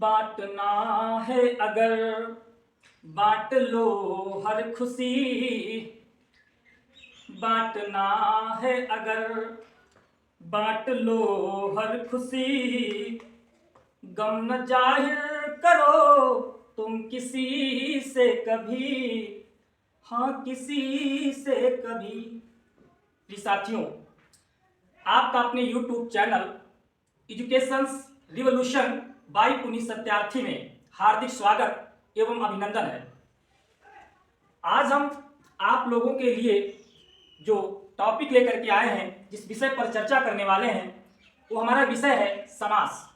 बांटना है अगर बांट लो हर खुशी, बांटना है अगर बांट लो हर खुशी, गम न जाहिर करो तुम किसी से कभी, हाँ किसी से कभी। जी साथियों, आपका अपने YouTube channel education revolution by Puneet Satyarthi में हार्दिक स्वागत एवं अभिनंदन है। आज हम आप लोगों के लिए जो टॉपिक लेकर के आए हैं, जिस विषय पर चर्चा करने वाले हैं, वो हमारा विषय है समास।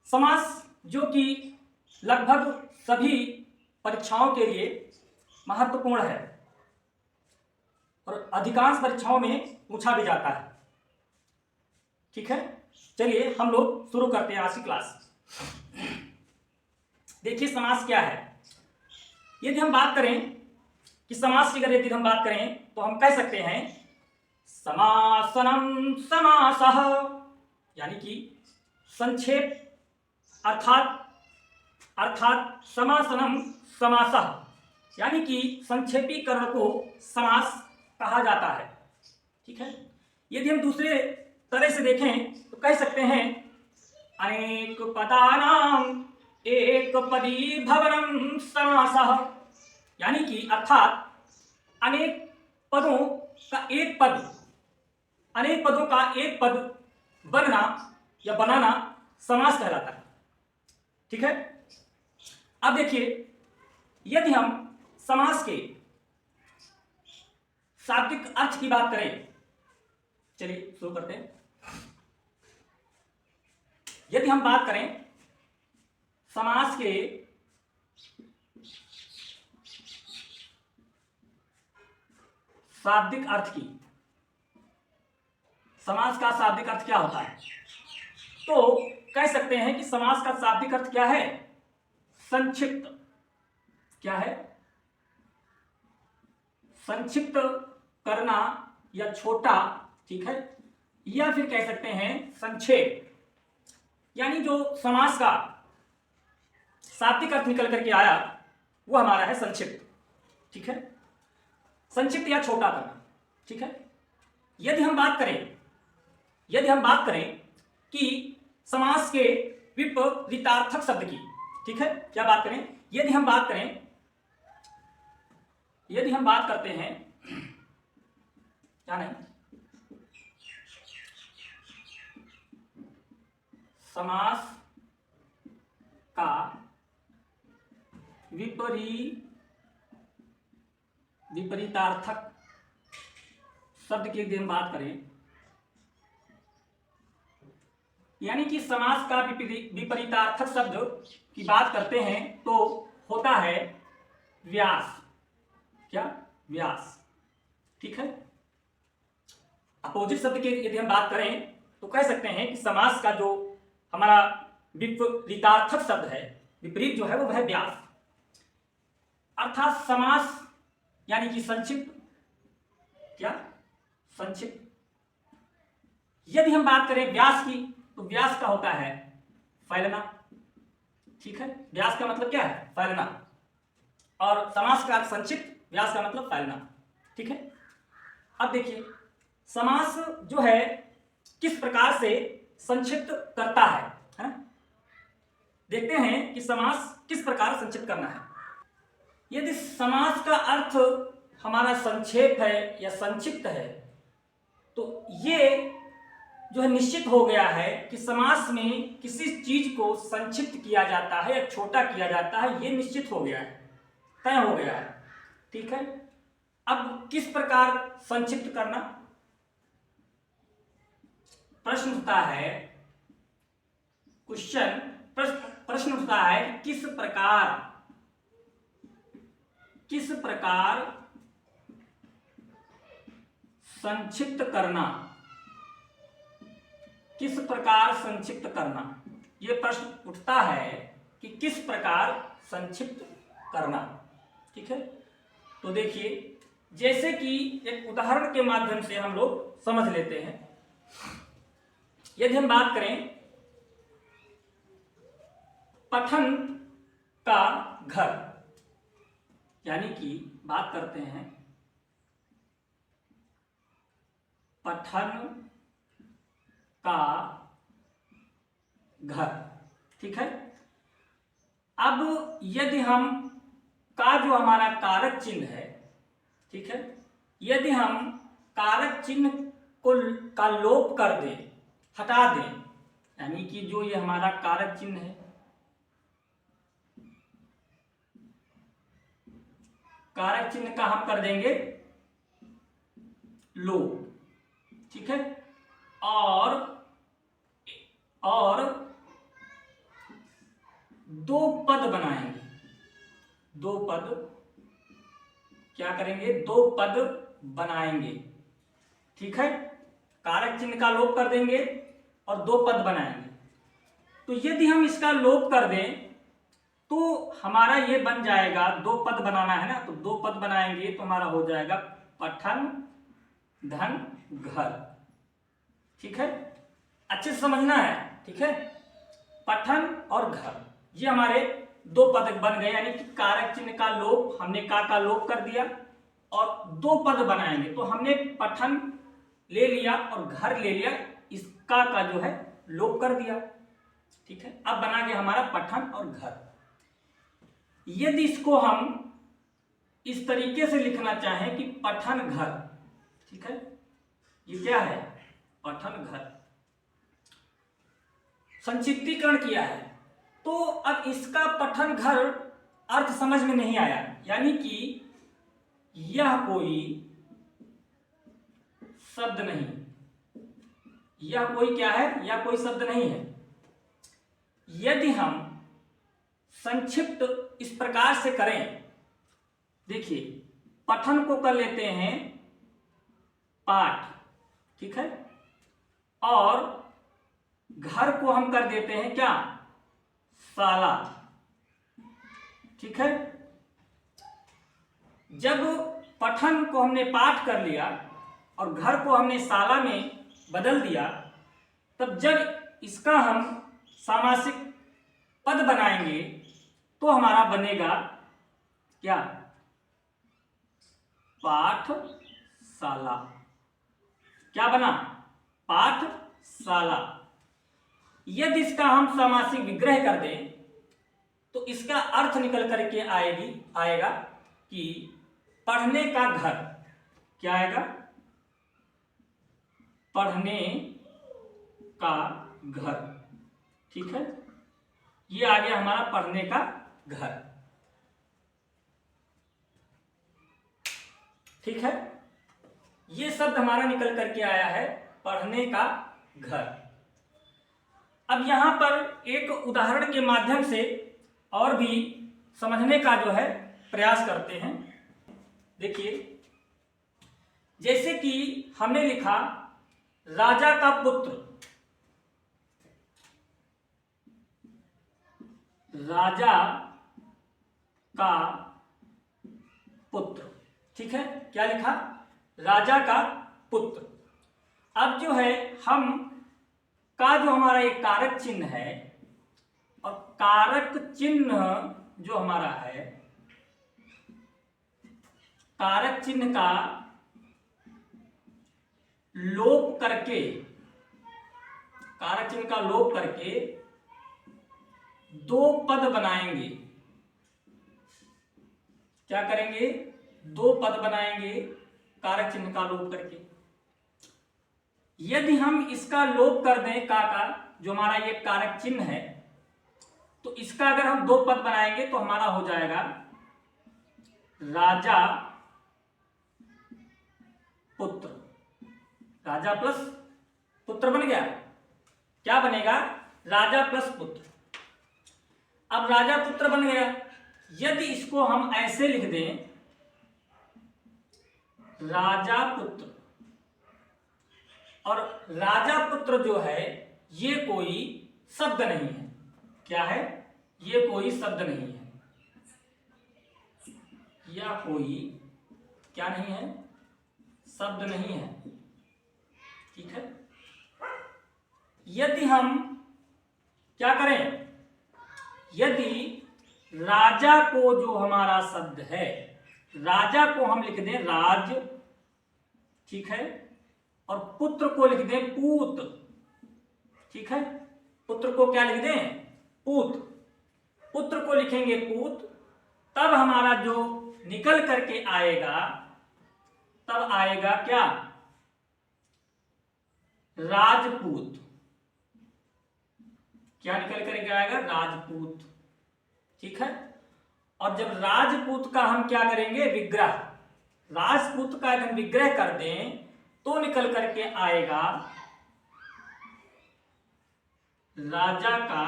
समास जो कि लगभग सभी परीक्षाओं के लिए महत्वपूर्ण है और अधिकांश परीक्षाओं में पूछा भी जाता है। ठीक है, चलिए हम लोग शुरू करते हैं आज की क्लास। देखिए समास क्या है। यदि हम बात करें कि समास की यदि हम बात करें तो हम कह सकते हैं समासनम समासः, यानी कि संक्षेप अर्थात समासनम समासः, यानी कि संक्षेपीकरण को समास कहा जाता है। ठीक है, यदि हम दूसरे तरह से देखें तो कह सकते हैं अनेक पदानाम एक पदी भवनम समासः, यानी कि अर्थात अनेक पदों का एक पद बनना या बनाना समास कहलाता है। ठीक है, अब देखिए यदि हम समास के शाब्दिक अर्थ की बात करें, चलिए शुरू करते हैं। यदि हम बात करें समास के शाब्दिक अर्थ की, समास का शाब्दिक अर्थ क्या होता है, तो कह सकते हैं कि समास का शाब्दिक अर्थ क्या है? संक्षिप्त। क्या है? संक्षिप्त करना या छोटा। ठीक है, या फिर कह सकते हैं संक्षेप, यानी जो समास का शाब्दिक अर्थ निकल करके आया वो हमारा है संक्षिप्त। ठीक है, संक्षिप्त या छोटा करना। ठीक है, यदि हम बात करें कि समास के विपरीतार्थक शब्द की, ठीक है, क्या बात करें? यदि हम बात करते हैं, क्या नहीं, समास का विपरीतार्थक शब्द की यदि हम बात करें, यानी कि समास का विपरीतार्थक शब्द की बात करते हैं तो होता है व्यास। क्या? व्यास। ठीक है, अपोजिट शब्द की यदि हम बात करें तो कह सकते हैं कि समास का जो हमारा विपरीतार्थक शब्द है, विपरीत जो है वो है व्यास। अर्थात समास यानी कि संक्षिप्त। क्या? संक्षिप्त। यदि हम बात करें व्यास की तो व्यास का होता है फैलना। ठीक है, व्यास का मतलब क्या है? फैलना। और समास का संक्षिप्त, व्यास का मतलब फैलना। ठीक है, अब देखिए समास जो है किस प्रकार से संक्षिप्त करता है? देखते हैं कि समास किस प्रकार संक्षिप्त करना है। यदि समास का अर्थ हमारा संक्षेप है या संक्षिप्त है तो ये जो है निश्चित हो गया है कि समास में किसी चीज को संक्षिप्त किया जाता है या छोटा किया जाता है, ये निश्चित हो गया है, तय हो गया है। ठीक है, अब किस प्रकार संक्षिप्त करना? प्रश्न उठता है, प्रश्न उठता है कि किस प्रकार संक्षिप्त करना, किस प्रकार संक्षिप्त करना, यह प्रश्न उठता है कि किस प्रकार संक्षिप्त करना। ठीक है, तो देखिए जैसे कि एक उदाहरण के माध्यम से हम लोग समझ लेते हैं। यदि हम बात करें पठन का घर, यानी कि बात करते हैं पठन का घर। ठीक है। अब यदि हम का जो हमारा कारक चिन्ह है, ठीक है, यदि हम कारक चिन्ह को का लोप कर दें, हटा दें, यानी कि जो ये हमारा कारक चिन्ह है, कारक चिन्ह का हम कर देंगे लोप। ठीक है। और दो पद बनाएंगे, दो पद क्या करेंगे, दो पद बनाएंगे। ठीक है। कारक चिन्ह का लोप कर देंगे और दो पद बनाएंगे। तो यदि हम इसका लोप कर दें तो हमारा ये बन जाएगा, दो पद बनाना है ना, तो दो पद बनाएंगे तो हमारा हो जाएगा पठन धन घर। ठीक है। अच्छे से समझना है। ठीक है। पठन और घर ये हमारे दो पद बन गए, यानी कि कारक चिन्ह का लोप, हमने का लोप कर दिया और दो पद बनाएंगे तो हमने पठन ले लिया और घर ले लिया, इसका का जो है लोप कर दिया। ठीक है। अब बना गया हमारा पठन और घर। यदि इसको हम इस तरीके से लिखना चाहें कि पठन घर, ठीक है, ये क्या है, पठन घर, संक्षिप्तीकरण किया है, तो अब इसका पठन घर अर्थ समझ में नहीं आया, यानी कि यह कोई शब्द नहीं, यह कोई क्या है, यह कोई शब्द नहीं है। यदि हम संक्षिप्त इस प्रकार से करें, देखिए पठन को कर लेते हैं पाठ, ठीक है, और घर को हम कर देते हैं क्या, शाला। ठीक है। जब पठन को हमने पाठ कर लिया और घर को हमने शाला में बदल दिया, तब जब इसका हम सामासिक पद बनाएंगे तो हमारा बनेगा क्या, पाठशाला। क्या बना, पाठशाला। यदि इसका हम सामासिक विग्रह कर दें तो इसका अर्थ निकल करके आएगा कि पढ़ने का घर। क्या आएगा, पढ़ने का घर। ठीक है। ये आ गया हमारा पढ़ने का घर। ठीक है। ये शब्द हमारा निकल करके आया है पढ़ने का घर। अब यहां पर एक उदाहरण के माध्यम से और भी समझने का जो है प्रयास करते हैं। देखिए, जैसे कि हमने लिखा राजा का पुत्र, राजा का पुत्र। ठीक है। क्या लिखा, राजा का पुत्र। अब जो है हम का जो हमारा एक कारक चिन्ह है, और कारक चिन्ह जो हमारा है, कारक चिन्ह का लोप करके, कारक चिन्ह का लोप करके दो पद बनाएंगे। क्या करेंगे, दो पद बनाएंगे कारक चिन्ह का लोप करके। यदि हम इसका लोप कर दें का जो हमारा ये कारक चिन्ह है, तो इसका अगर हम दो पद बनाएंगे तो हमारा हो जाएगा राजा पुत्र। राजा प्लस पुत्र बन गया। क्या बनेगा, राजा प्लस पुत्र। अब राजा पुत्र बन गया। यदि इसको हम ऐसे लिख दें, राजा पुत्र, और राजा पुत्र जो है ये कोई शब्द नहीं है। क्या है, ये कोई शब्द नहीं है, या कोई क्या नहीं है, शब्द नहीं है। ठीक है। यदि हम क्या करें, यदि राजा को जो हमारा शब्द है, राजा को हम लिख दें राज, ठीक है, और पुत्र को लिख दें पूत, ठीक है, पुत्र को क्या लिख दें, पूत, पुत्र को लिखेंगे पूत, तब हमारा जो निकल करके आएगा, तब आएगा क्या, राजपूत। क्या निकल करके आएगा, राजपूत, ठीक है। और जब राजपूत का हम क्या करेंगे, विग्रह, राजपूत का हम विग्रह कर दें तो निकल करके आएगा राजा का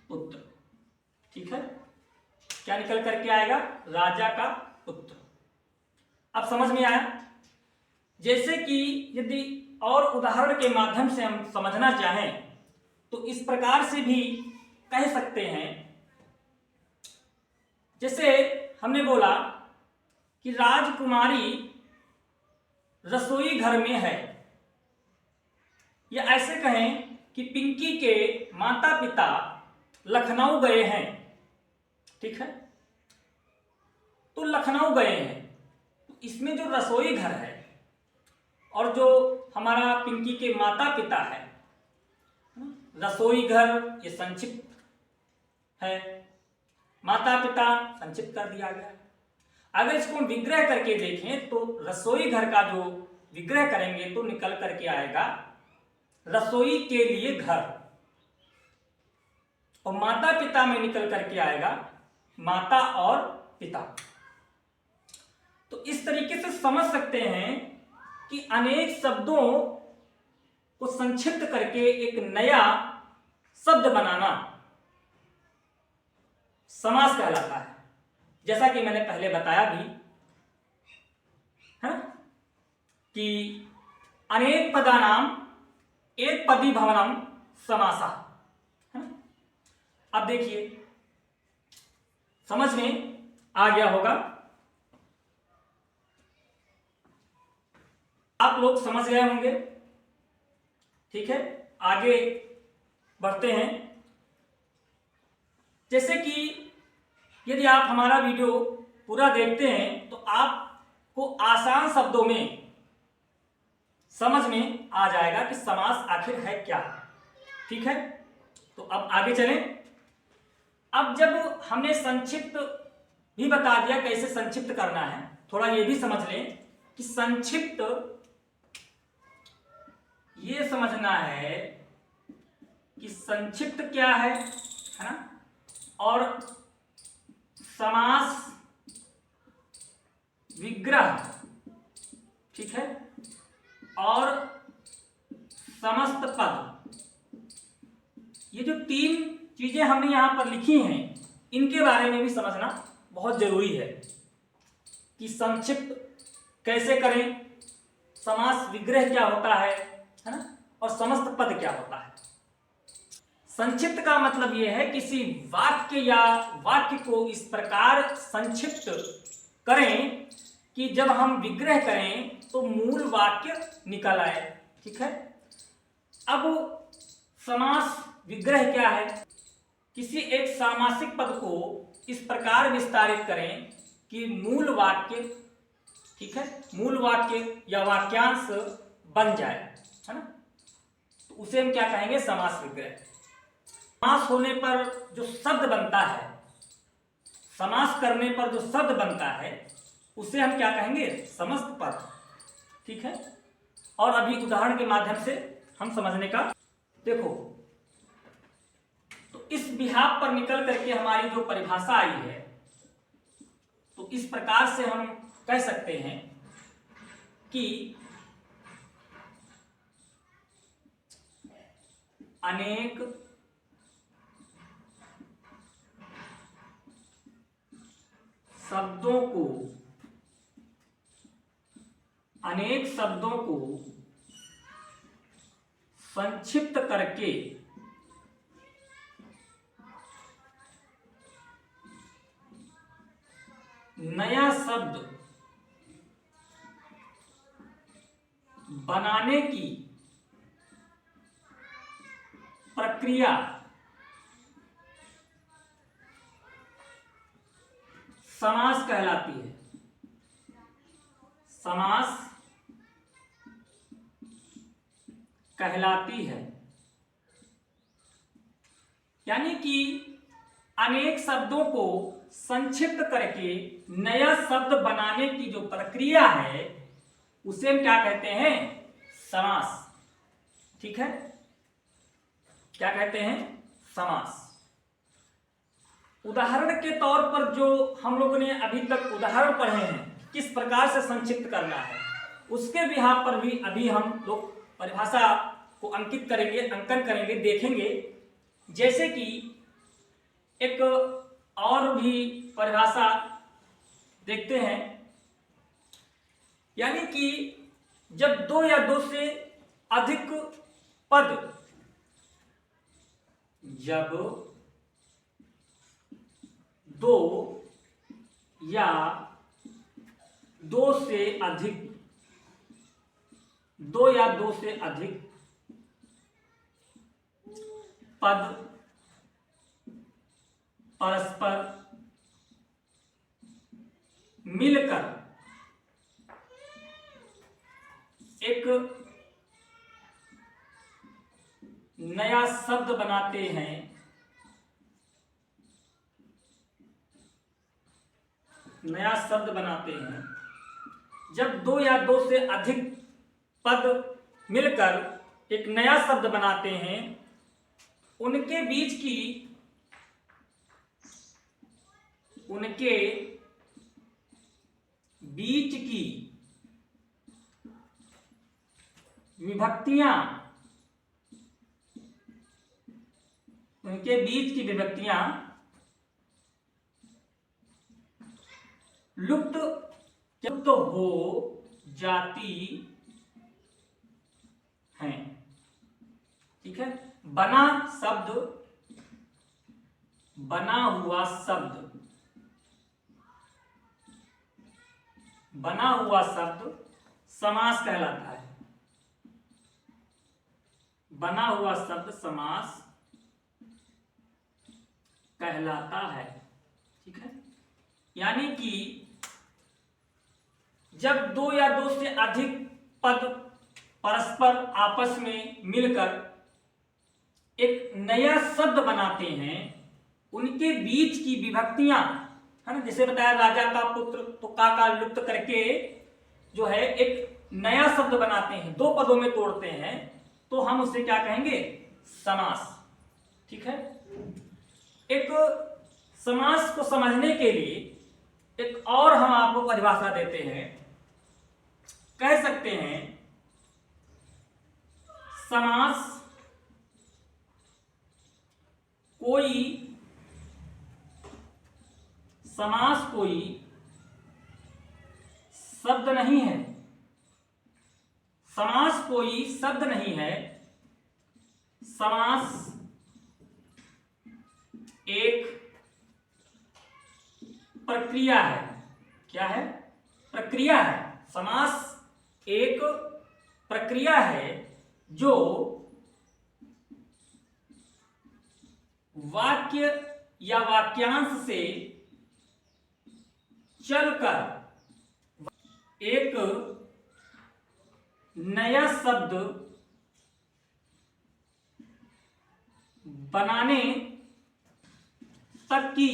पुत्र, ठीक है। क्या निकल करके आएगा, राजा का पुत्र। अब समझ में आया। जैसे कि यदि और उदाहरण के माध्यम से हम समझना चाहें तो इस प्रकार से भी कह सकते हैं। जैसे हमने बोला कि राजकुमारी रसोई घर में है, या ऐसे कहें कि पिंकी के माता पिता लखनऊ गए हैं, ठीक है। तो लखनऊ गए हैं, इसमें जो रसोई घर है और जो हमारा पिंकी के माता पिता है, रसोई घर ये संक्षिप्त है, माता पिता संक्षिप्त कर दिया गया है। अगर इसको हम विग्रह करके देखें तो रसोई घर का जो विग्रह करेंगे तो निकल करके आएगा रसोई के लिए घर, और माता पिता में निकल करके आएगा माता और पिता। तो इस तरीके से समझ सकते हैं कि अनेक शब्दों को संक्षिप्त करके एक नया शब्द बनाना समास कहलाता है। जैसा कि मैंने पहले बताया भी है कि अनेक पदानाम एक पदी भवनम समासा है। अब देखिए समझ में आ गया होगा, आप लोग समझ गए होंगे, ठीक है। आगे बढ़ते हैं। जैसे कि यदि आप हमारा वीडियो पूरा देखते हैं तो आपको आसान शब्दों में समझ में आ जाएगा कि समास आखिर है क्या, ठीक है। तो अब आगे चलें। अब जब हमने संक्षिप्त भी बता दिया कैसे संक्षिप्त करना है, थोड़ा ये भी समझ लें कि संक्षिप्त ये समझना है कि संक्षिप्त क्या है ना, और समास विग्रह, ठीक है, और समस्त पद, ये जो तीन चीजें हमने यहां पर लिखी हैं इनके बारे में भी समझना बहुत जरूरी है कि संक्षिप्त कैसे करें, समास विग्रह क्या होता है ना, और समस्त पद क्या होता है। संक्षिप्त का मतलब यह है किसी वाक्य या वाक्य को इस प्रकार संक्षिप्त करें कि जब हम विग्रह करें तो मूल वाक्य निकल आए, ठीक है। अब समास विग्रह क्या है, किसी एक सामासिक पद को इस प्रकार विस्तारित करें कि मूल वाक्य, ठीक है, मूल वाक्य या वाक्यांश बन जाए, है ना। तो उसे हम क्या कहेंगे, समास विग्रह। समास होने पर जो शब्द बनता है, समास करने पर जो शब्द बनता है उसे हम क्या कहेंगे, समस्त पद, ठीक है। और अभी उदाहरण के माध्यम से हम समझने का देखो। तो इस बिहाफ पर निकल करके हमारी जो परिभाषा आई है, तो इस प्रकार से हम कह सकते हैं कि अनेक शब्दों को संक्षिप्त करके नया शब्द बनाने की प्रक्रिया समास कहलाती है। समास कहलाती है। यानी कि अनेक शब्दों को संक्षिप्त करके नया शब्द बनाने की जो प्रक्रिया है उसे हम क्या कहते हैं? समास। ठीक है, क्या कहते हैं? समास। उदाहरण के तौर पर जो हम लोगों ने अभी तक उदाहरण पढ़े हैं किस प्रकार से संक्षिप्त करना है, उसके बिहाफ पर भी अभी हम लोग परिभाषा को अंकित करेंगे, अंकन करेंगे, देखेंगे। जैसे कि एक और भी परिभाषा देखते हैं। यानी कि जब दो या दो से अधिक पद, जब दो या दो से अधिक, दो या दो से अधिक पद परस्पर मिलकर एक नया शब्द बनाते हैं, नया शब्द बनाते हैं। जब दो या दो से अधिक पद मिलकर एक नया शब्द बनाते हैं, उनके बीच की विभक्तियां, उनके बीच की विभक्तियां लुप्त हो जाती हैं। ठीक है, बना शब्द, बना हुआ शब्द, बना हुआ शब्द समास कहलाता है। बना हुआ शब्द समास कहलाता है। ठीक है, यानी कि जब दो या दो से अधिक पद परस्पर आपस में मिलकर एक नया शब्द बनाते हैं, उनके बीच की विभक्तियां, है ना, जैसे बताया राजा का पुत्र, तो का लुप्त करके जो है एक नया शब्द बनाते हैं, दो पदों में तोड़ते हैं, तो हम उसे क्या कहेंगे? समास। ठीक है, एक समास को समझने के लिए एक और हम आपको परिभाषा देते हैं। कह सकते हैं समास कोई शब्द नहीं है। समास कोई शब्द नहीं है। समास एक प्रक्रिया है। क्या है? प्रक्रिया है। समास एक प्रक्रिया है जो वाक्य या वाक्यांश से चलकर एक नया शब्द बनाने तक की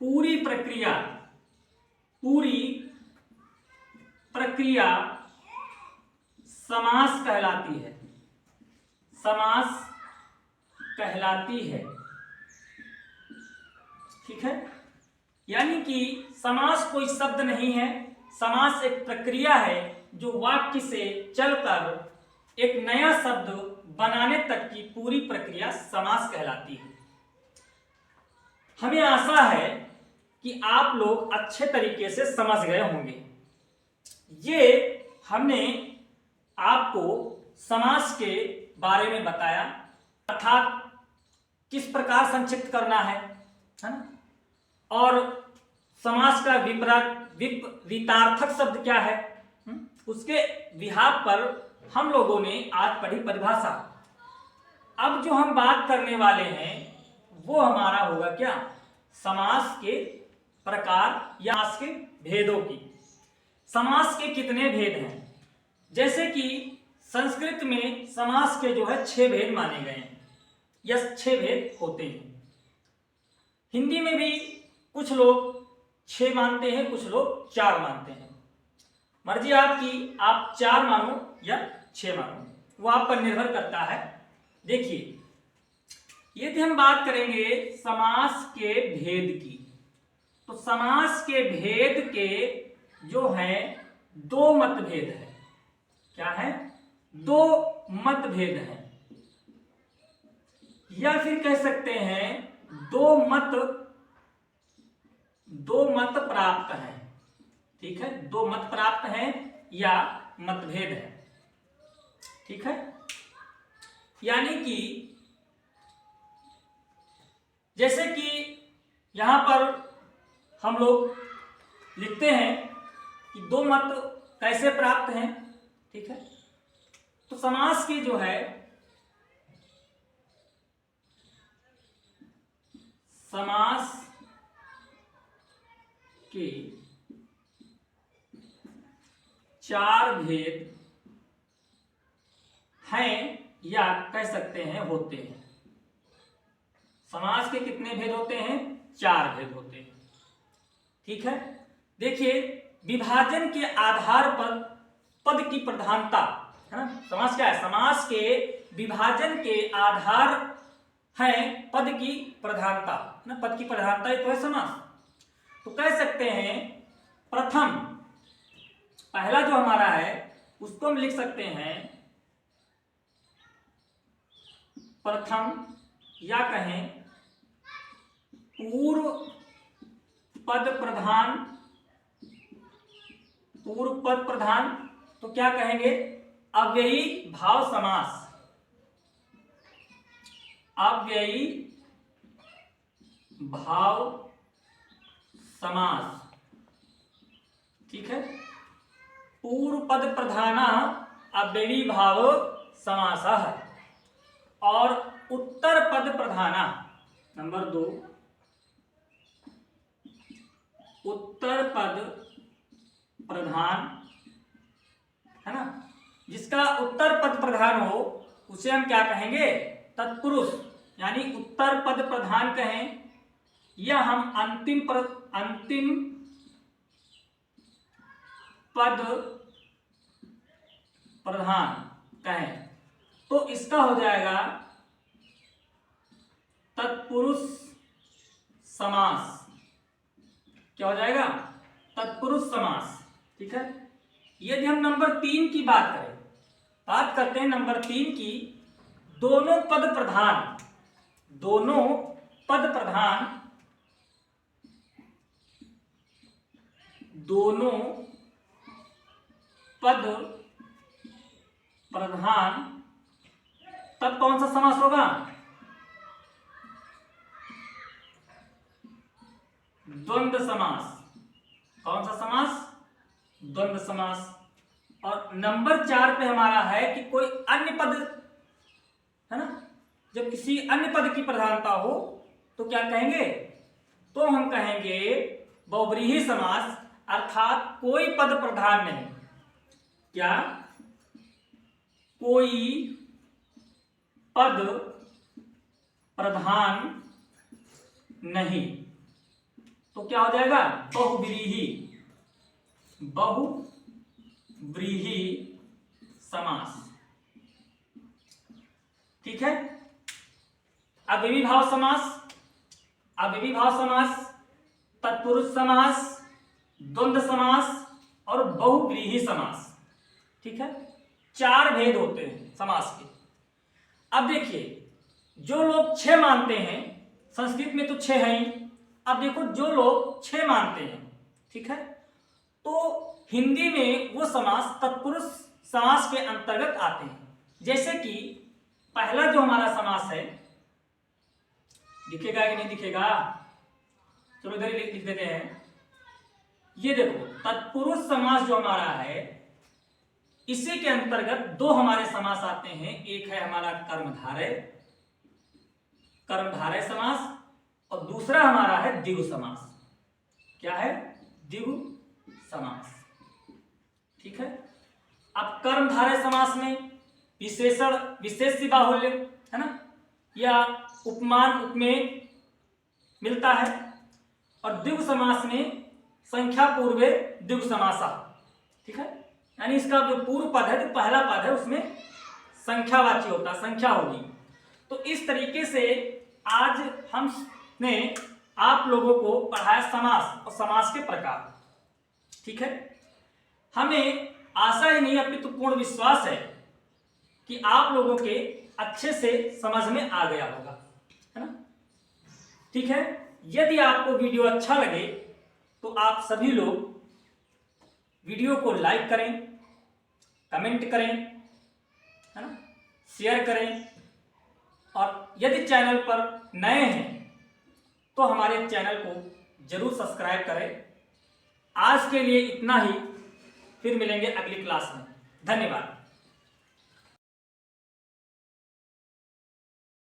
पूरी प्रक्रिया समास कहलाती है। समास कहलाती है। ठीक है, यानी कि समास कोई शब्द नहीं है। समास एक प्रक्रिया है जो वाक्य से चलकर एक नया शब्द बनाने तक की पूरी प्रक्रिया समास कहलाती है। हमें आशा है कि आप लोग अच्छे तरीके से समझ गए होंगे। ये हमने आपको समास के बारे में बताया, अर्थात किस प्रकार संक्षिप्त करना है ना, और समास का विपरीतार्थक शब्द क्या है, उसके बिहाफ पर हम लोगों ने आज पढ़ी परिभाषा। अब जो हम बात करने वाले हैं वो हमारा होगा क्या? समास के प्रकार या समास के भेदों की। समास के कितने भेद हैं? जैसे कि संस्कृत में समास के जो है 6 भेद माने गए हैं या 6 भेद होते हैं। हिंदी में भी कुछ लोग 6 मानते हैं, कुछ लोग 4 मानते हैं। मर्जी आपकी, आप 4 मानो या 6 मानो, वो आप पर निर्भर करता है। देखिए, यदि हम बात करेंगे समास के भेद की, तो समास के भेद के जो है 2 मतभेद है। क्या है? 2 मतभेद है, या फिर कह सकते हैं 2 मत प्राप्त है। ठीक है, 2 मत प्राप्त है या मतभेद है। ठीक है, यानी कि जैसे कि यहां पर हम लोग लिखते हैं कि 2 मत कैसे प्राप्त हैं। ठीक है, तो समास की जो है समास के 4 भेद हैं या कह सकते हैं होते हैं। समास के कितने भेद होते हैं? 4 भेद होते हैं। ठीक है, देखिए, विभाजन के आधार पर पद की प्रधानता है ना। समास क्या है? समास के विभाजन के आधार है पद की प्रधानता ना। पद की प्रधानता ही तो है समास। तो कह सकते हैं प्रथम, पहला जो हमारा है उसको हम लिख सकते हैं प्रथम, या कहें पूर्व पद प्रधान। पूर्व पद प्रधान तो क्या कहेंगे? अव्ययी भाव समास। अव्ययी भाव समास। ठीक है, पूर्व पद प्रधाना अव्ययी भाव समासः। और उत्तर पद प्रधाना, नंबर 2, उत्तर पद प्रधान है ना। जिसका उत्तर पद प्रधान हो उसे हम क्या कहेंगे? तत्पुरुष, यानी उत्तर पद प्रधान कहें, या हम अंतिम पद प्रधान कहें, तो इसका हो जाएगा तत्पुरुष समास। क्या हो जाएगा? तत्पुरुष समास। ठीक है, यदि हम नंबर 3 की बात करें, बात करते हैं नंबर 3 की, दोनों पद प्रधान। दोनों पद प्रधान, दोनों पद प्रधान, तब कौन सा समास होगा? द्वंद्व समास। कौन सा समास? द्वंद्व समास। और नंबर 4 पे हमारा है कि कोई अन्य पद है ना, जब किसी अन्य पद की प्रधानता हो तो क्या कहेंगे? तो हम कहेंगे बहुव्रीहि समास, अर्थात कोई पद प्रधान नहीं। क्या? कोई पद प्रधान नहीं, तो क्या हो जाएगा? बहुव्रीहि। बहुव्रीहि समास। ठीक है, अव्ययी भाव समास, अव्ययी भाव समास, तत्पुरुष समास, द्वंद्व समास और बहुव्रीहि समास। ठीक है, 4 भेद होते हैं समास के। अब देखिए, जो लोग 6 मानते हैं, संस्कृत में तो 6 है ही। अब देखो, जो लोग 6 मानते हैं, ठीक है, तो हिंदी में वो समास तत्पुरुष समास के अंतर्गत आते हैं। जैसे कि पहला जो हमारा समास है, दिखेगा कि नहीं दिखेगा? चलो इधर ही लिख देते हैं। ये देखो, तत्पुरुष समास जो हमारा है, इसी के अंतर्गत 2 हमारे समास आते हैं। एक है हमारा कर्मधारय, कर्मधारय समास, और दूसरा हमारा है द्विगु समास। क्या है? द्विगु समास। ठीक है। अब कर्मधारय समास में विशेषण विशेष्य बाहुल्य है ना, या उपमान उपमेय मिलता है, और द्विगु समास में संख्या पूर्वे द्विगु समासा। ठीक है, यानी इसका जो पूर्व पद है, जो पहला पद है, उसमें संख्यावाची होता, संख्या होगी। तो इस तरीके से आज हमने आप लोगों को पढ़ाया समास और समास के प्रकार। ठीक है, हमें आशा ही नहीं अपितु पूर्ण विश्वास है कि आप लोगों के अच्छे से समझ में आ गया होगा, है ना। ठीक है, यदि आपको वीडियो अच्छा लगे तो आप सभी लोग वीडियो को लाइक करें, कमेंट करें, है ना, शेयर करें, और यदि चैनल पर नए हैं तो हमारे चैनल को जरूर सब्सक्राइब करें। आज के लिए इतना ही, फिर मिलेंगे अगली क्लास में। धन्यवाद।